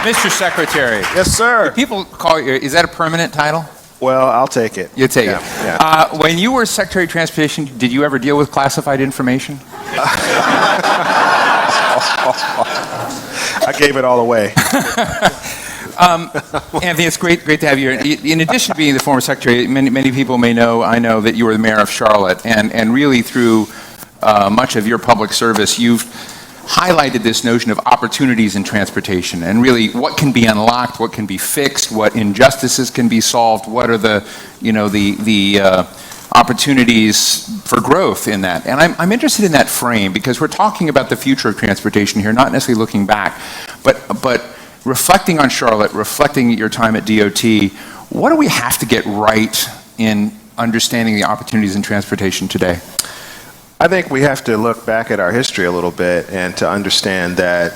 Mr. Secretary. Yes, sir. People call you, is that a permanent title? Well, I'll take it. You take it. Yeah. When you were Secretary of Transportation, did you ever deal with classified information? I gave it all away. Anthony, it's great to have you. In addition to being the former secretary, many people may know, I know that you were the mayor of Charlotte, and really through much of your public service, you've highlighted this notion of opportunities in transportation, and really what can be unlocked, what can be fixed, what injustices can be solved, what are the opportunities for growth in that. And I'm interested in that frame because we're talking about the future of transportation here, not necessarily looking back, but reflecting on Charlotte, reflecting your time at DOT, what do we have to get right in understanding the opportunities in transportation today? I think we have to look back at our history a little bit and to understand that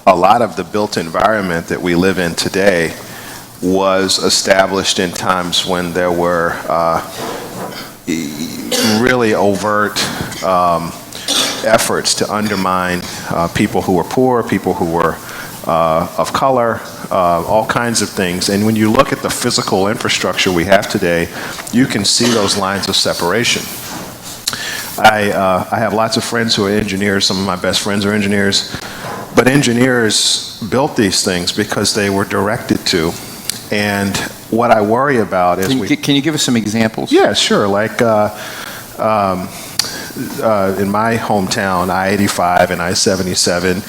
a lot of the built environment that we live in today was established in times when there were really overt efforts to undermine people who were poor, people who were of color, all kinds of things. And when you look at the physical infrastructure we have today, you can see those lines of separation. I have lots of friends who are engineers. Some of my best friends are engineers. But engineers built these things because they were directed to. And what I worry about is Can you give us some examples? Yeah, sure. Like in my hometown, I-85 and I-77,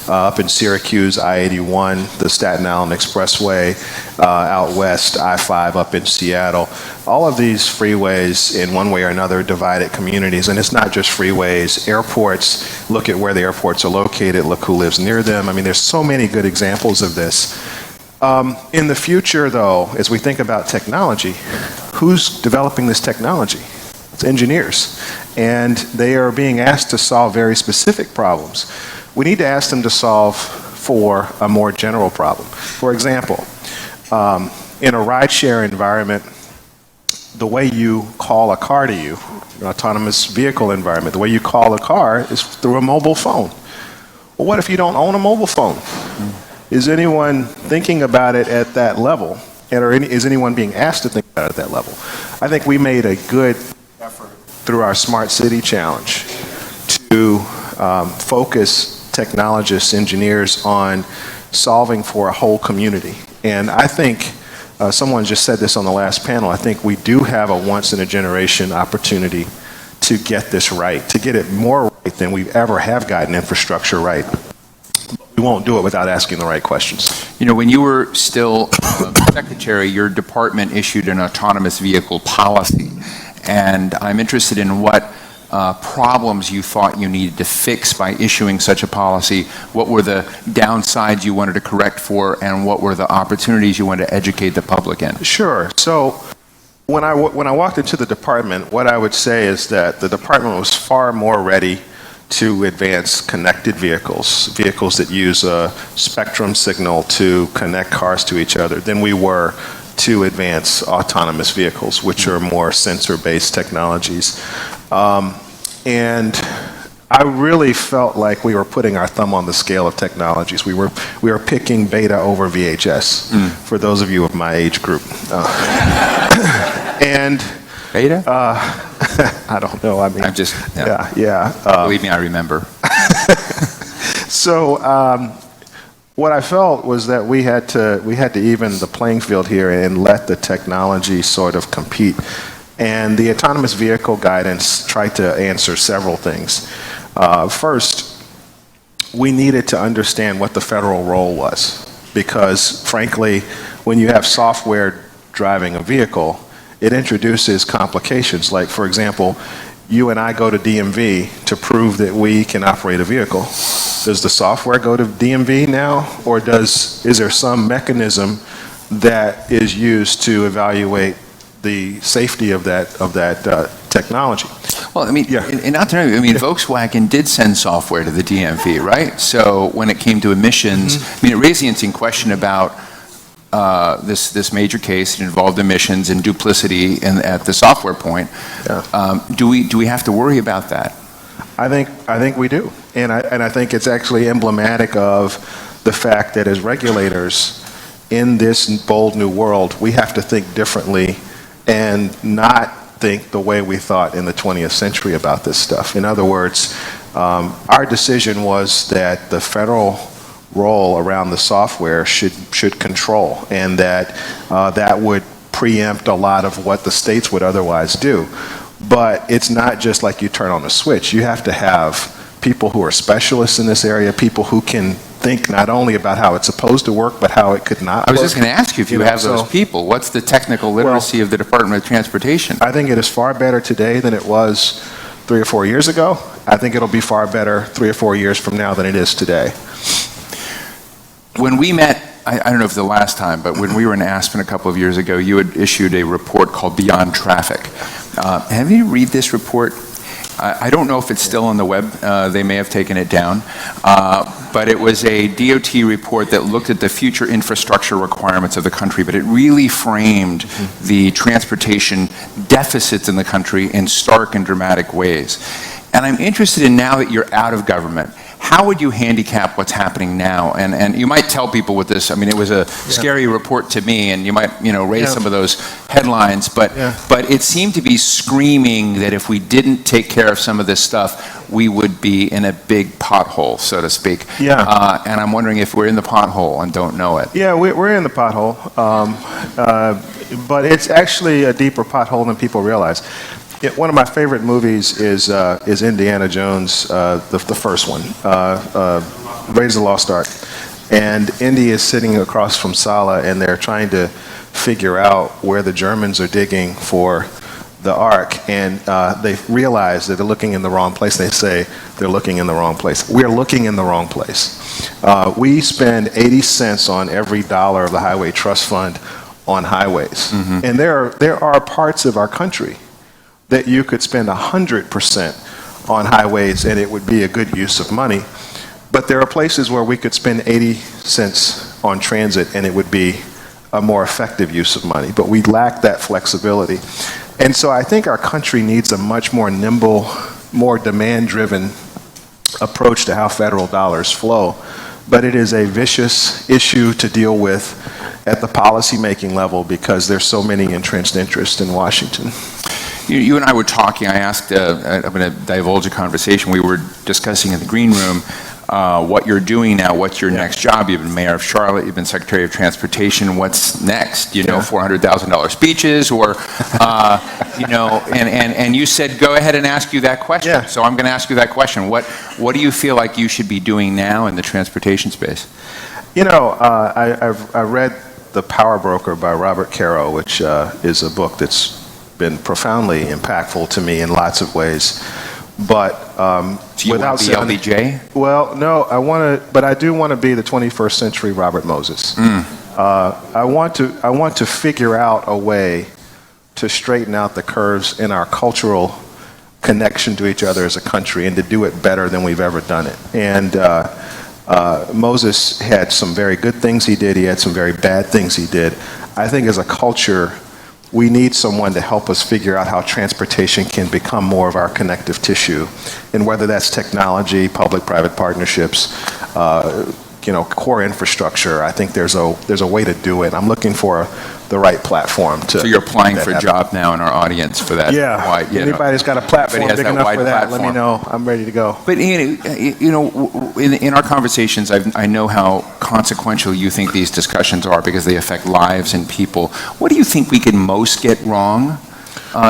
up in Syracuse, I-81, the Staten Island Expressway, out west, I-5 up in Seattle. All of these freeways, in one way or another, divided communities. And it's not just freeways. Airports, look at where the airports are located, look who lives near them. I mean, there's so many good examples of this. In the future, though, as we think about technology, who's developing this technology? It's engineers. And they are being asked to solve very specific problems. We need to ask them to solve for a more general problem. For example, in a rideshare environment, the way you call a car to you, an autonomous vehicle environment, the way you call a car is through a mobile phone. Well, what if you don't own a mobile phone? Is anyone thinking about it at that level? And is anyone being asked to think about it at that level? I think we made a good effort through our Smart City Challenge to focus technologists, engineers on solving for a whole community. And I think, someone just said this on the last panel, I think we do have a once-in-a-generation opportunity to get this right, to get it more right than we ever have gotten infrastructure right. We won't do it without asking the right questions. You know, when you were still secretary, your department issued an autonomous vehicle policy. And I'm interested in what problems you thought you needed to fix by issuing such a policy. What were the downsides you wanted to correct for, and what were the opportunities you wanted to educate the public in? Sure. So when I walked into the department, what I would say is that the department was far more ready to advance connected vehicles, vehicles that use a spectrum signal to connect cars to each other, than we were to advance autonomous vehicles, which are more sensor-based technologies. And I really felt like we were putting our thumb on the scale of technologies. We were picking beta over VHS, for those of you of my age group. And beta? I don't know. I mean, I'm just, yeah. Believe me, I remember. So what I felt was that we had to even the playing field here and let the technology sort of compete. And the autonomous vehicle guidance tried to answer several things. First, we needed to understand what the federal role was, because frankly, when you have software driving a vehicle, it introduces complications. Like, for example, you and I go to DMV to prove that we can operate a vehicle. Does the software go to DMV now, or is there some mechanism that is used to evaluate the safety of that technology? Well, I mean, Volkswagen did send software to the DMV, right? So when it came to emissions, I mean, it raised the interesting question about this major case. It involved emissions and duplicity at the software point. Yeah. Do we have to worry about that? I think we do, and I think it's actually emblematic of the fact that as regulators in this bold new world, we have to think differently and not think the way we thought in the 20th century about this stuff. In other words, our decision was that the federal role around the software should control, and that that would preempt a lot of what the states would otherwise do. But it's not just like you turn on a switch. You have to have people who are specialists in this area, people who can think not only about how it's supposed to work, but how it could not I was work. just going to ask you if you have those people. What's the technical literacy of the Department of Transportation? I think it is far better today than it was 3 or 4 years ago. I think it'll be far better 3 or 4 years from now than it is today. When we met, I don't know if the last time, but when we were in Aspen a couple of years ago, you had issued a report called Beyond Traffic. Have you read this report? I don't know if it's still on the web. They may have taken it down. But it was a DOT report that looked at the future infrastructure requirements of the country, but it really framed the transportation deficits in the country in stark and dramatic ways. And I'm interested in, now that you're out of government, how would you handicap what's happening now? And you might tell people with this, I mean, it was a scary report to me, and you might, raise some of those headlines, but it seemed to be screaming that if we didn't take care of some of this stuff, we would be in a big pothole, so to speak. And I'm wondering if we're in the pothole and don't know it. Yeah, we're in the pothole, but it's actually a deeper pothole than people realize. One of my favorite movies is Indiana Jones, the first one, Raiders of the Lost Ark. And Indy is sitting across from Sala, and they're trying to figure out where the Germans are digging for the Ark. And they realize that they're looking in the wrong place. They say they're looking in the wrong place. We're looking in the wrong place. We spend 80 cents on every dollar of the Highway Trust Fund on highways. And there are parts of our country that you could spend 100% on highways and it would be a good use of money. But there are places where we could spend 80 cents on transit and it would be a more effective use of money. But we lack that flexibility. And so I think our country needs a much more nimble, more demand-driven approach to how federal dollars flow. But it is a vicious issue to deal with at the policy-making level because there's so many entrenched interests in Washington. You and I were talking. I asked, I'm going to divulge a conversation. We were discussing in the green room what you're doing now. What's your next job? You've been mayor of Charlotte. You've been secretary of transportation. What's next? $400,000 speeches, or And you said go ahead and ask you that question. Yeah. So I'm going to ask you that question. What do you feel like you should be doing now in the transportation space? I read The Power Broker by Robert Caro, which is a book that's been profoundly impactful to me in lots of ways. But so you without want to be LBJ? Well, no, but I do want to be the 21st century Robert Moses. I want to figure out a way to straighten out the curves in our cultural connection to each other as a country and to do it better than we've ever done it. And Moses had some very good things he did. He had some very bad things he did. I think as a culture, we need someone to help us figure out how transportation can become more of our connective tissue, and whether that's technology, public-private partnerships, core infrastructure. I think there's a way to do it. I'm looking for the right platform to. So you're applying for a job now in our audience for that. Yeah. Anybody's got a platform big enough for that, let me know. I'm ready to go. But in our conversations, I know how consequential you think these discussions are because they affect lives and people. What do you think we can most get wrong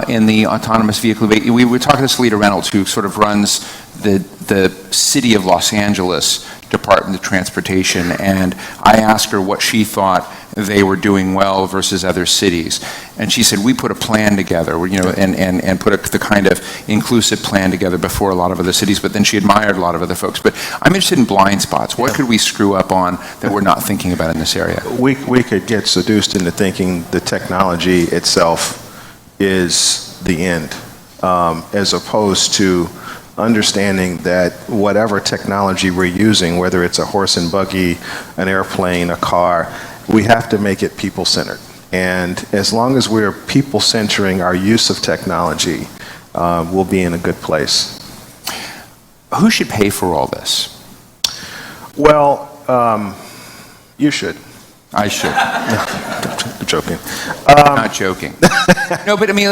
in the autonomous vehicle debate? We were talking to Selita Reynolds, who sort of runs the City of Los Angeles Department of Transportation, and I asked her what she thought they were doing well versus other cities. And she said, we put a plan together, and put the kind of inclusive plan together before a lot of other cities, but then she admired a lot of other folks. But I'm interested in blind spots. What could we screw up on that we're not thinking about in this area? We could get seduced into thinking the technology itself is the end, as opposed to understanding that whatever technology we're using, whether it's a horse and buggy, an airplane, a car, we have to make it people-centered. And as long as we're people-centering our use of technology, we'll be in a good place. Who should pay for all this? Well, You should. I should. I'm joking. Not joking. No, but I mean,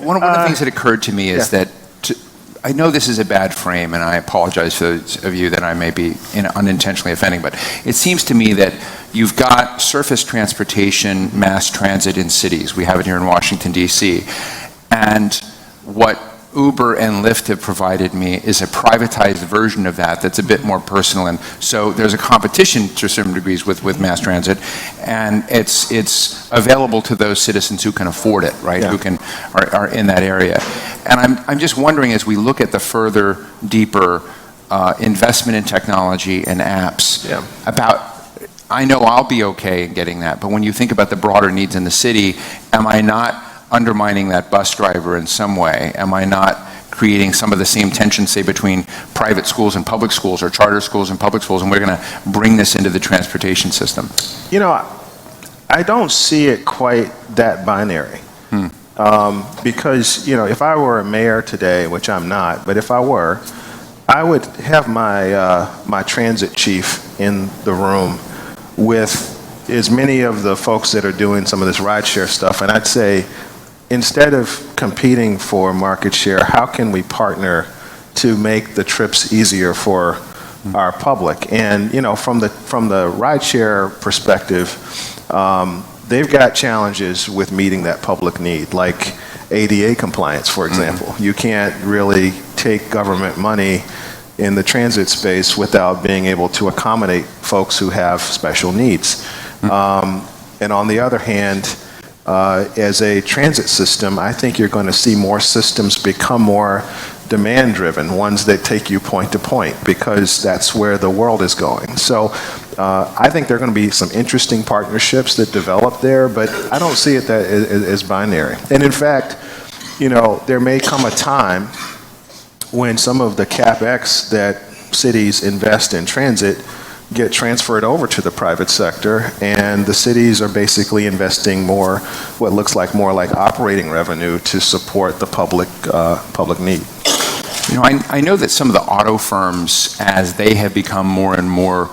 one of the things that occurred to me is that I know this is a bad frame, and I apologize for those of you that I may be unintentionally offending, but it seems to me that you've got surface transportation, mass transit in cities. We have it here in Washington, D.C. And what Uber and Lyft have provided me is a privatized version of that that's a bit more personal. And so there's a competition to certain degrees with mass transit, and it's available to those citizens who can afford it, right? Yeah. Who are in that area. And I'm just wondering, as we look at the further, deeper investment in technology and apps, I know I'll be okay in getting that, but when you think about the broader needs in the city, am I not undermining that bus driver in some way? Am I not creating some of the same tension, say, between private schools and public schools, or charter schools and public schools, and we're going to bring this into the transportation system? You know, I don't see it quite that binary. Because, you know, if I were a mayor today, which I'm not, but if I were, I would have my transit chief in the room with as many of the folks that are doing some of this rideshare stuff, and I'd say, instead of competing for market share, how can we partner to make the trips easier for our public? And, you know, from the rideshare perspective, they've got challenges with meeting that public need, like ADA compliance, for example. You can't really take government money in the transit space without being able to accommodate folks who have special needs. And on the other hand, as a transit system, I think you're going to see more systems become more demand-driven, ones that take you point to point, because that's where the world is going. So I think there are going to be some interesting partnerships that develop there, but I don't see it that as binary. And in fact, you know, there may come a time when some of the CapEx that cities invest in transit get transferred over to the private sector, and the cities are basically investing more, what looks like more like operating revenue to support the public need. You know, I know that some of the auto firms, as they have become more and more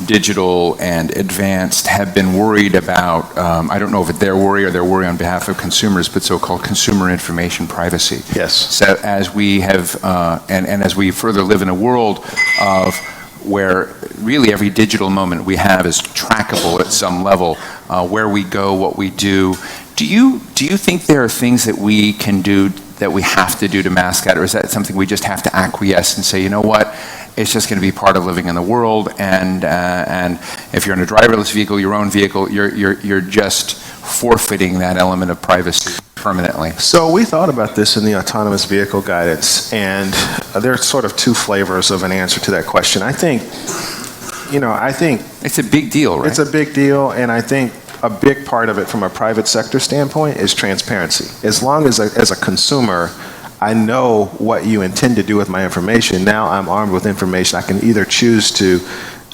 digital and advanced, have been worried about, I don't know if it's their worry or their worry on behalf of consumers, but so-called consumer information privacy. Yes. So as we have, and as we further live in a world of where really every digital moment we have is trackable at some level, where we go, what we do. Do you think there are things that we can do, that we have to do to mask that, or is that something we just have to acquiesce and say, you know what, it's just going to be part of living in the world, and if you're in a driverless vehicle, your own vehicle, you're just forfeiting that element of privacy permanently? So we thought about this in the autonomous vehicle guidance, and there's sort of two flavors of an answer to that question. I think it's a big deal, right? It's a big deal, and I think a big part of it from a private sector standpoint is transparency. As long as a consumer, I know what you intend to do with my information. Now I'm armed with information. I can either choose to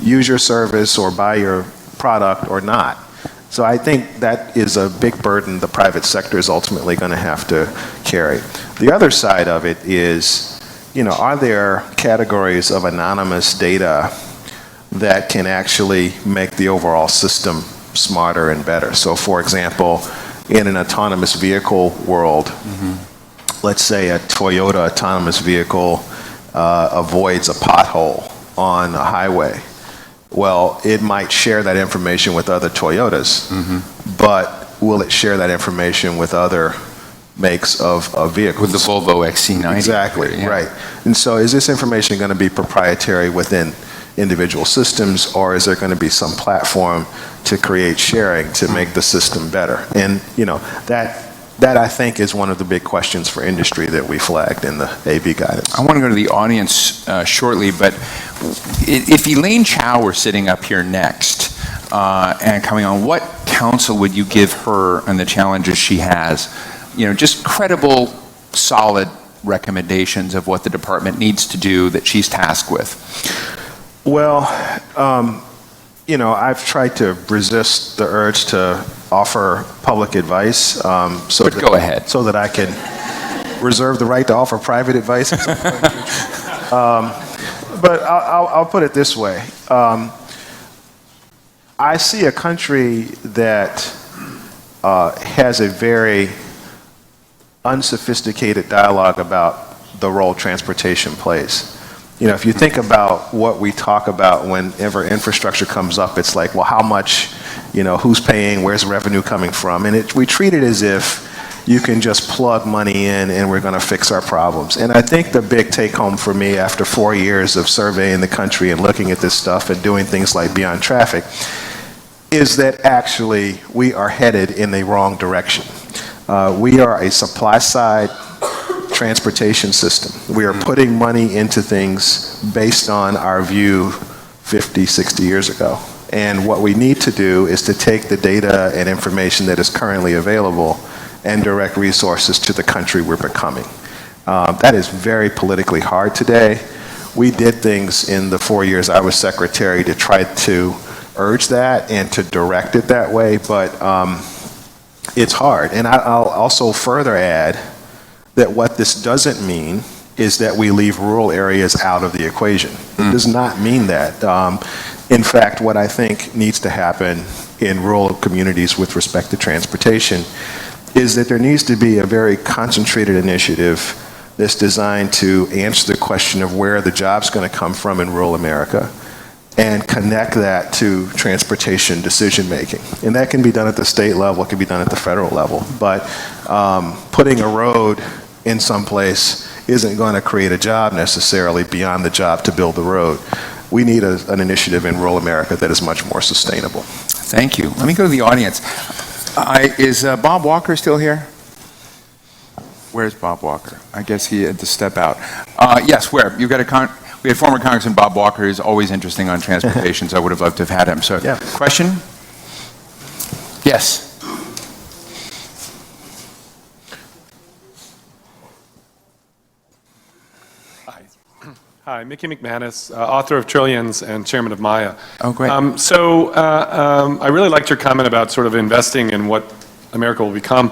use your service or buy your product or not. So I think that is a big burden the private sector is ultimately going to have to carry. The other side of it is, you know, are there categories of anonymous data that can actually make the overall system smarter and better? So for example, in an autonomous vehicle world, let's say a Toyota autonomous vehicle avoids a pothole on a highway. Well, it might share that information with other Toyotas, but will it share that information with other makes of vehicles? With the Volvo XC90. Exactly, yeah. Right. And so is this information going to be proprietary within individual systems, or is there going to be some platform to create sharing to make the system better? And, you know, that I think is one of the big questions for industry that we flagged in the AV guidance. I want to go to the audience shortly, but if Elaine Chao were sitting up here next and coming on, what counsel would you give her on the challenges she has? You know, just credible, solid recommendations of what the department needs to do that she's tasked with. Well, you know, I've tried to resist the urge to offer public advice. Go ahead. So that I can reserve the right to offer private advice. But I'll put it this way. I see a country that has a very unsophisticated dialogue about the role transportation plays. You know, if you think about what we talk about whenever infrastructure comes up, it's like, well, how much, you know, who's paying, where's revenue coming from? And we treat it as if you can just plug money in and we're going to fix our problems. And I think the big take home for me after 4 years of surveying the country and looking at this stuff and doing things like Beyond Traffic is that actually we are headed in the wrong direction. We are a supply side transportation system. We are putting money into things based on our view 50, 60 years ago. And what we need to do is to take the data and information that is currently available and direct resources to the country we're becoming. That is very politically hard today. We did things in the 4 years I was secretary to try to urge that and to direct it that way, but it's hard. And I'll also further add that what this doesn't mean is that we leave rural areas out of the equation. It does not mean that. In fact, what I think needs to happen in rural communities with respect to transportation is that there needs to be a very concentrated initiative that's designed to answer the question of where the job's going to come from in rural America and connect that to transportation decision making. And that can be done at the state level, it can be done at the federal level. But putting a road in some place isn't going to create a job necessarily beyond the job to build the road. We need an initiative in rural America that is much more sustainable. Thank you. Let me go to the audience. Is Bob Walker still here? Where's Bob Walker? I guess he had to step out. Yes, where? We had former Congressman Bob Walker, who's always interesting on transportation, so I would have loved to have had him. So, yeah. Question? Yes. Hi, Mickey McManus, author of Trillions and chairman of Maya. Oh, great. I really liked your comment about sort of investing in what America will become.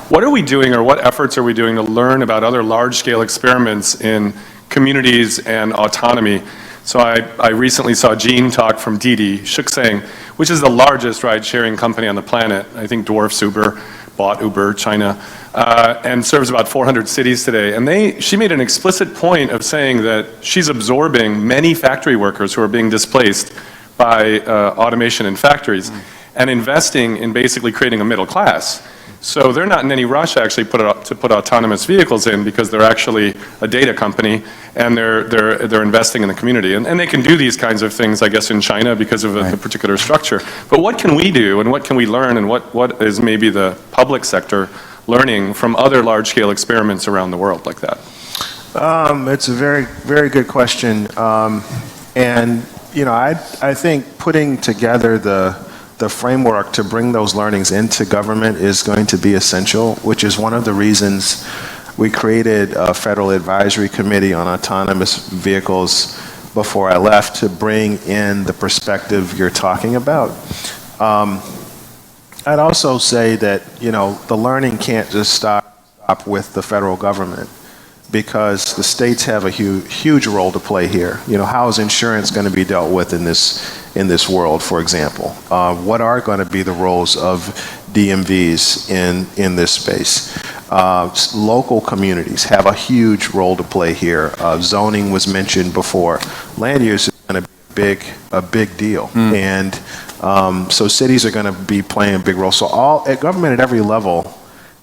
What are we doing, or what efforts are we doing to learn about other large-scale experiments in communities and autonomy? So I recently saw Gene talk from Didi, Shuxing, which is the largest ride-sharing company on the planet. I think dwarfs Uber, bought Uber, China, and serves about 400 cities today. And she made an explicit point of saying that she's absorbing many factory workers who are being displaced by automation in factories and investing in basically creating a middle class. So they're not in any rush actually to put autonomous vehicles in, because they're actually a data company and they're investing in the community. And they can do these kinds of things, I guess, in China because of the particular structure. But what can we do, and what can we learn, and what is maybe the public sector learning from other large-scale experiments around the world like that? It's a very, very good question. And, you know, I think putting together the framework to bring those learnings into government is going to be essential, which is one of the reasons we created a federal advisory committee on autonomous vehicles before I left, to bring in the perspective you're talking about. I'd also say that, you know, the learning can't just stop with the federal government, because the states have a huge role to play here. You know, how is insurance going to be dealt with in this world, for example? What are going to be the roles of DMVs in this space? Local communities have a huge role to play here. Zoning was mentioned before. Land use is going to be a big deal. And so cities are going to be playing a big role. So government at every level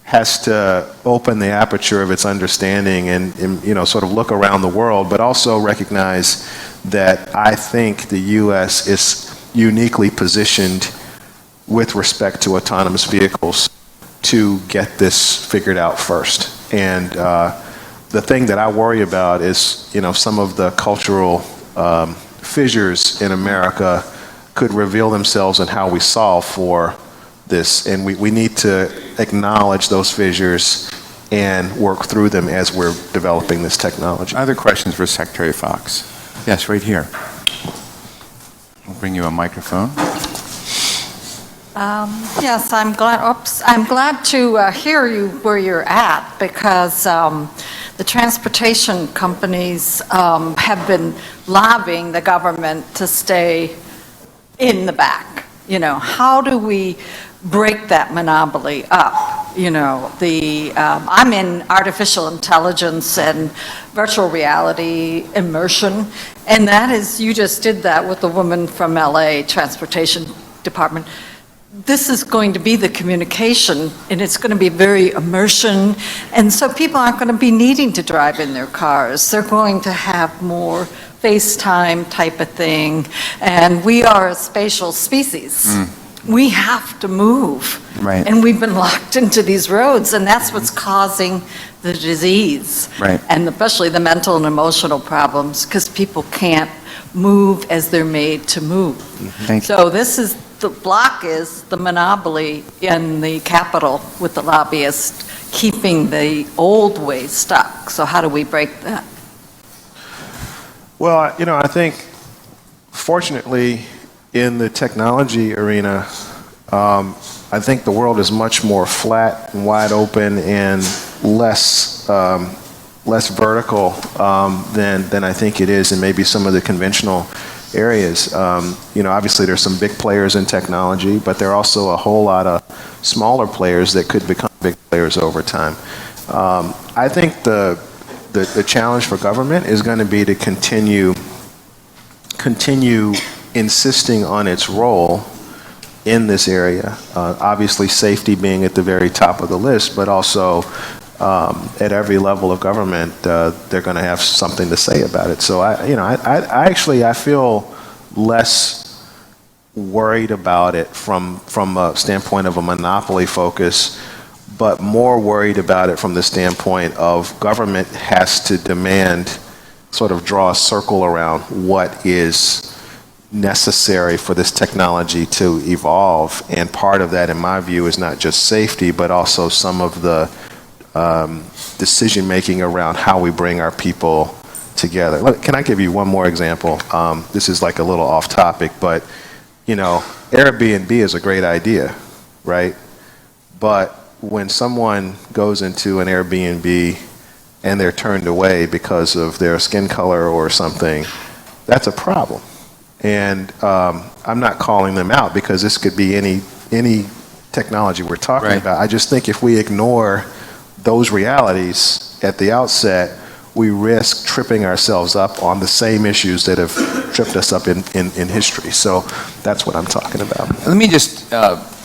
has to open the aperture of its understanding and, you know, sort of look around the world, but also recognize that I think the U.S. is uniquely positioned with respect to autonomous vehicles to get this figured out first. And the thing that I worry about is, you know, some of the cultural fissures in America could reveal themselves in how we solve for this, and we need to acknowledge those fissures and work through them as we're developing this technology. Other questions for Secretary Foxx? Yes, right here. We'll bring you a microphone. Yes, I'm glad to hear you where you're at, because the transportation companies have been lobbying the government to stay in the back. How do we break that monopoly up? I'm in artificial intelligence and virtual reality immersion, and that is, you just did that with the woman from LA Transportation Department. This is going to be the communication, and it's going to be very immersion, and so people aren't going to be needing to drive in their cars. They're going to have more FaceTime type of thing, and we are a spatial species. We have to move, Right. and we've been locked into these roads, and that's what's causing the disease, Right. and especially the mental and emotional problems, because people can't move as they're made to move. Thank you. So the block is the monopoly in the Capitol with the lobbyists keeping the old way stuck. So how do we break that? Well, I think, fortunately, in the technology arena, I think the world is much more flat and wide open and less vertical than I think it is in maybe some of the conventional areas. Obviously there's some big players in technology, but there are also a whole lot of smaller players that could become big players over time. I think the challenge for government is going to be to continue insisting on its role in this area. Obviously safety being at the very top of the list, but also at every level of government, they're going to have something to say about it. So I feel less worried about it from a standpoint of a monopoly focus, but more worried about it from the standpoint of government has to demand, sort of draw a circle around what is necessary for this technology to evolve. And part of that, in my view, is not just safety, but also some of the decision-making around how we bring our people together. Can I give you one more example? This is like a little off topic, but Airbnb is a great idea, right? But when someone goes into an Airbnb and they're turned away because of their skin color or something, that's a problem. And I'm not calling them out because this could be any technology we're talking Right. about. I just think if we ignore those realities at the outset, we risk tripping ourselves up on the same issues that have tripped us up in history. So that's what I'm talking about. Let me just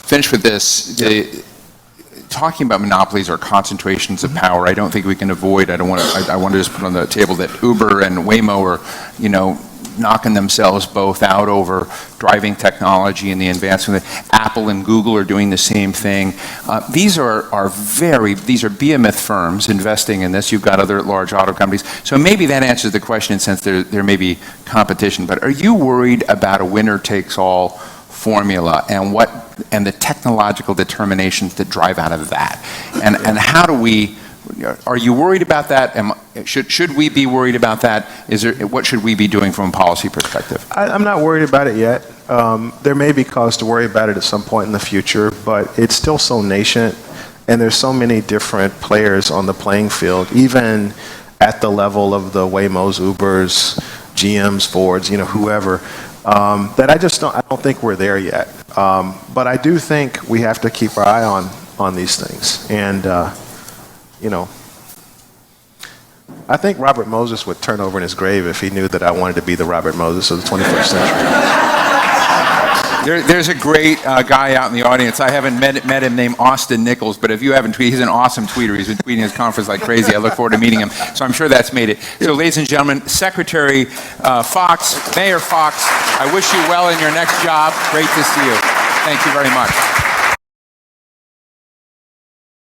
finish with this. Talking about monopolies or concentrations of power, I don't think we can avoid. I want to just put on the table that Uber and Waymo are, knocking themselves both out over driving technology and the advancement. Apple and Google are doing the same thing. These are behemoth firms investing in this. You've got other large auto companies. So maybe that answers the question, since there may be competition. But are you worried about a winner-takes-all formula and the technological determinations that drive out of that? And how do we? Are you worried about that? Should we be worried about that? What should we be doing from a policy perspective? I'm not worried about it yet. There may be cause to worry about it at some point in the future, but it's still so nascent, and there's so many different players on the playing field, even at the level of the Waymos, Ubers, GMs, Fords, whoever, that I don't think we're there yet. But I do think we have to keep our eye on these things. And I think Robert Moses would turn over in his grave if he knew that I wanted to be the Robert Moses of the 21st century. There's a great guy out in the audience. I haven't met him, named Austin Nichols, but if you haven't tweeted, he's an awesome tweeter. He's been tweeting his conference like crazy. I look forward to meeting him. So I'm sure that's made it. So ladies and gentlemen, Secretary Foxx, Mayor Foxx, I wish you well in your next job. Great to see you. Thank you very much.